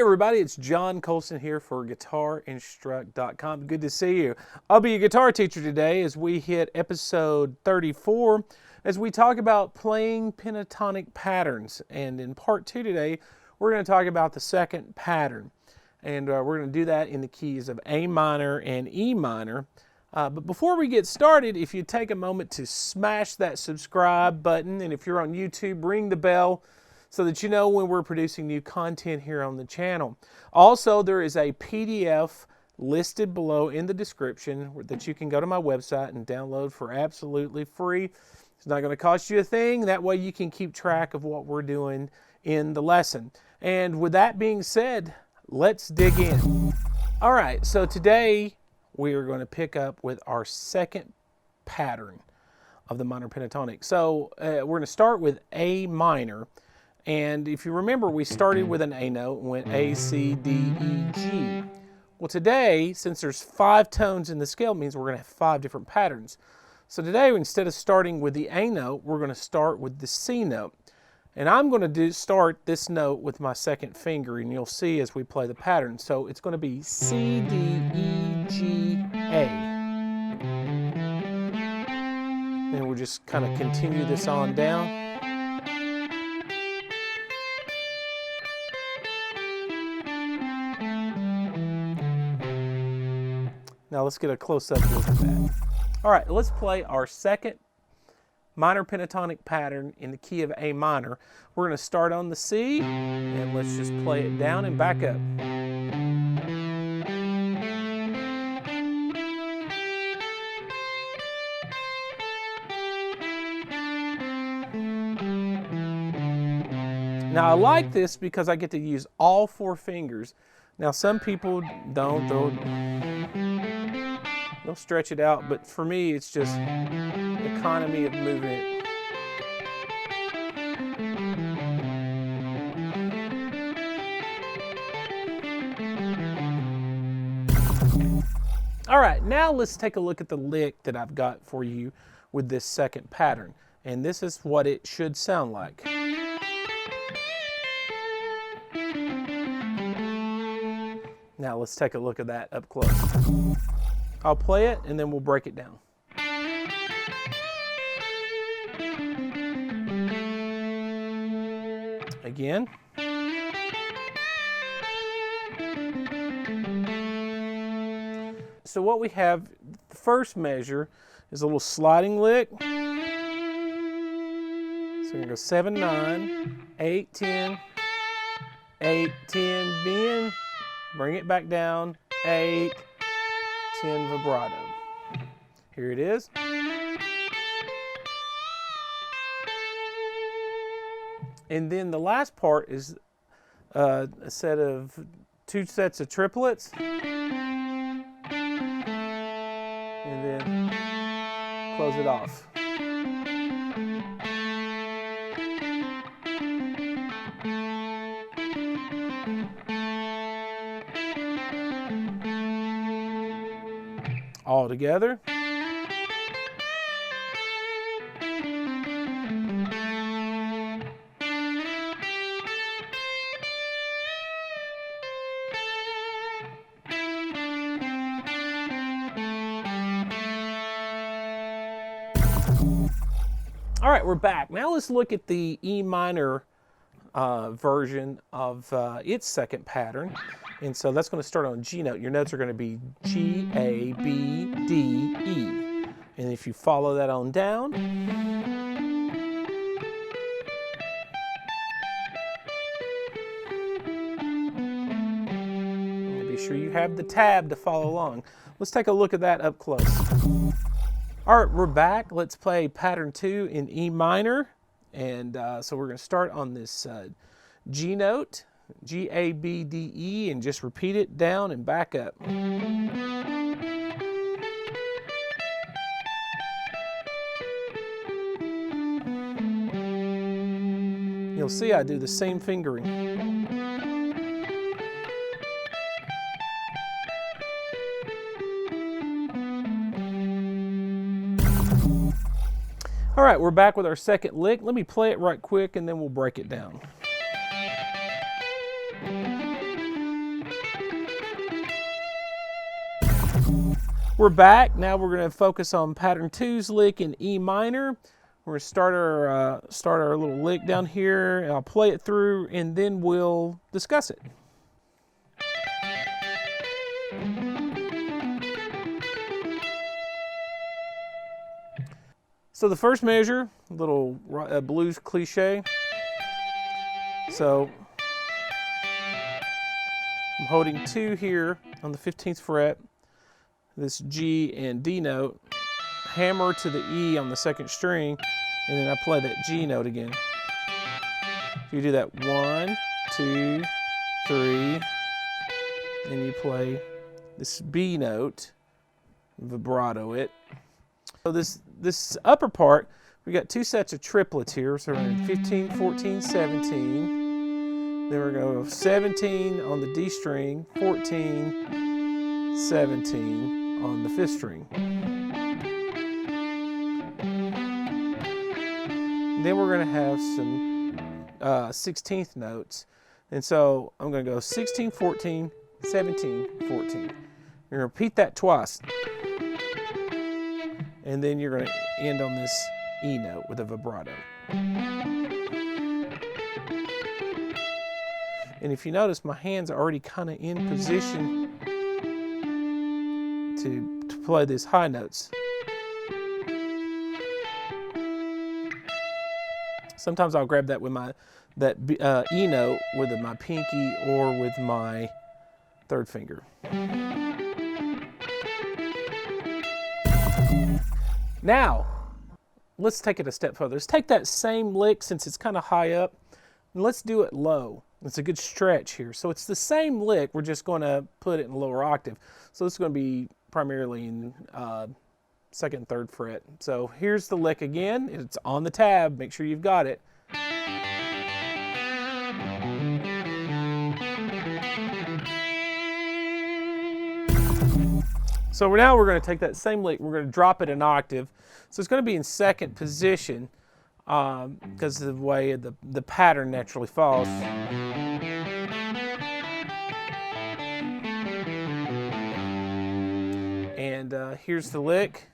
everybody, it's Jon Colston here for Guitarinstruct.com. Good to see you. I'll be your guitar teacher today as we hit episode 34 as we talk about playing pentatonic patterns. And in part 2 today, we're going to talk about the second pattern. And we're going to do that in the keys of A minor and E minor. But before we get started, if you take a moment to smash that subscribe button, and if you're on YouTube, ring the bell so that you know when we're producing new content here on the channel. Also, there is a PDF listed below in the description that you can go to my website and download for absolutely free. It's not going to cost you a thing. That way you can keep track of what we're doing in the lesson. And with that being said, let's dig in. All right, so today we are going to pick up with our second pattern of the minor pentatonic. So we're going to start with A minor. And if you remember, we started with an A note and went A, C, D, E, G. Well, today, since there's 5 tones in the scale, it means we're going to have 5 different patterns. So today, instead of starting with the A note, we're going to start with the C note. And I'm going to start this note with my second finger, and you'll see as we play the pattern. So it's going to be C, D, E, G, A. And we'll just kind of continue this on down. Now let's get a close-up look at that. All right, let's play our second minor pentatonic pattern in the key of A minor. We're going to start on the C, and let's just play it down and back up. Now I like this because I get to use all 4 fingers. Now some people don't, they'll stretch it out, but for me it's just economy of movement. All right, now let's take a look at the lick that I've got for you with this second pattern. And this is what it should sound like. Now let's take a look at that up close. I'll play it and then we'll break it down. Again. So what we have, the first measure is a little sliding lick. So we're going to go 7, 9, 8, 10, 8, 10, bend, bring it back down, 8, 10 vibrato. Here it is. And then the last part is a set of 2 sets of triplets. And then close it off. All together. All right, we're back. Now let's look at the E minor version of its second pattern. And so that's going to start on G note. Your notes are going to be G, A, B, D, E. And if you follow that on down, be sure you have the tab to follow along. Let's take a look at that up close. All right, we're back. Let's play pattern 2 in E minor. And so we're going to start on this G note, G, A, B, D, E, and just repeat it down and back up. You'll see I do the same fingering. All right, we're back with our second lick. Let me play it right quick and then we'll break it down. We're back. Now we're going to focus on pattern 2's lick in E minor. We're going to start our little lick down here, and I'll play it through, and then we'll discuss it. So the first measure, a little blues cliche. So I'm holding 2 here on the 15th fret, this G and D note, hammer to the E on the 2nd string, and then I play that G note again. So you do that 1, 2, 3, and you play this B note, vibrato it. So this upper part, we got 2 sets of triplets here. So we're going to 15, 14, 17. Then we're going to go 17 on the D string, 14, 17 on the 5th string. And then we're going to have some 16th notes. And so I'm going to go 16, 14, 17, 14. You're going to repeat that twice. And then you're going to end on this E note with a vibrato. And if you notice, my hands are already kind of in position to play these high notes. Sometimes I'll grab that with that E note with my pinky or with my 3rd finger. Now, let's take it a step further. Let's take that same lick, since it's kind of high up, and let's do it low. It's a good stretch here. So it's the same lick, we're just going to put it in a lower octave. So it's going to be primarily in 2nd and 3rd fret. So here's the lick again. It's on the tab. Make sure you've got it. So now we're going to take that same lick, we're going to drop it an octave. So it's going to be in 2nd position because of the way the pattern naturally falls. And here's the lick.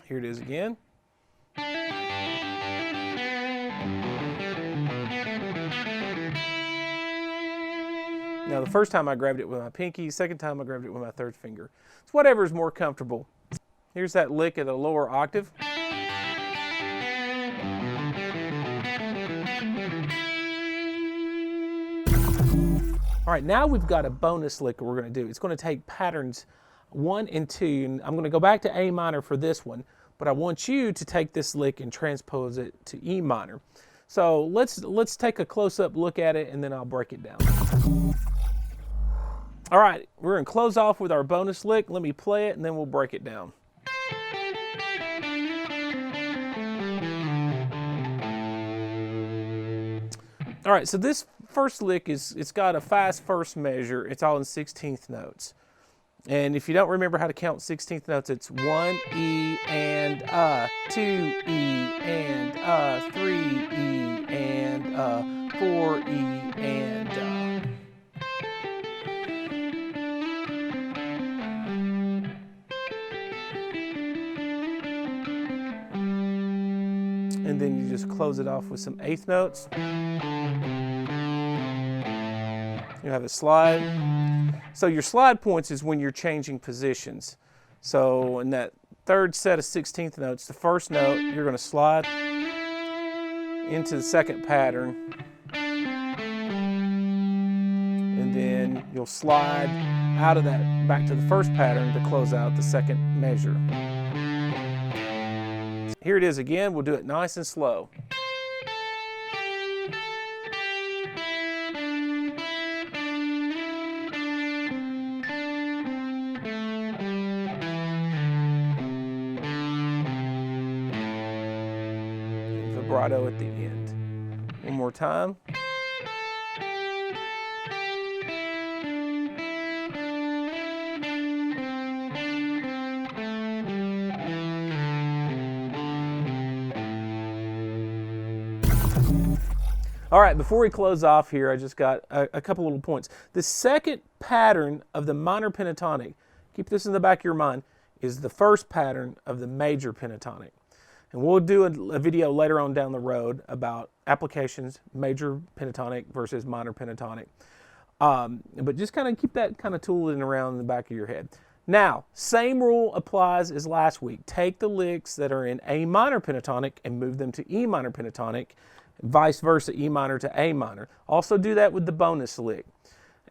Here it is again. Now, the first time I grabbed it with my pinky, 2nd time I grabbed it with my 3rd finger. It's whatever is more comfortable. Here's that lick at a lower octave. All right, now we've got a bonus lick we're going to do. It's going to take patterns 1 and 2. And I'm going to go back to A minor for this one, but I want you to take this lick and transpose it to E minor. So let's take a close-up look at it, and then I'll break it down. All right, we're going to close off with our bonus lick. Let me play it, and then we'll break it down. All right, so this first lick it's got a fast first measure. It's all in 16th notes. And if you don't remember how to count 16th notes, it's 1 E and 2 E and 3 E and 4 E and and then you just close it off with some 8th notes. You have a slide. So your slide points is when you're changing positions. So in that 3rd set of 16th notes, the first note, you're going to slide into the 2nd pattern. And then you'll slide out of that back to the 1st pattern to close out the 2nd measure. Here it is again. We'll do it nice and slow. Vibrato at the end. One more time. All right, before we close off here, I just got a couple little points. The second pattern of the minor pentatonic, keep this in the back of your mind, is the first pattern of the major pentatonic. And we'll do a video later on down the road about applications, major pentatonic versus minor pentatonic. But just kind of keep that kind of tooling around in the back of your head. Now, same rule applies as last week. Take the licks that are in A minor pentatonic and move them to E minor pentatonic, vice versa, E minor to A minor. Also do that with the bonus lick.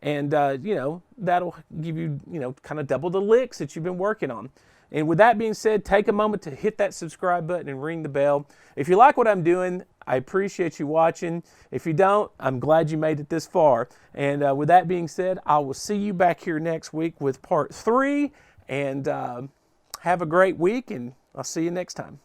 And, that'll give you, kind of double the licks that you've been working on. And with that being said, take a moment to hit that subscribe button and ring the bell. If you like what I'm doing, I appreciate you watching. If you don't, I'm glad you made it this far. And with that being said, I will see you back here next week with part 3. And have a great week, and I'll see you next time.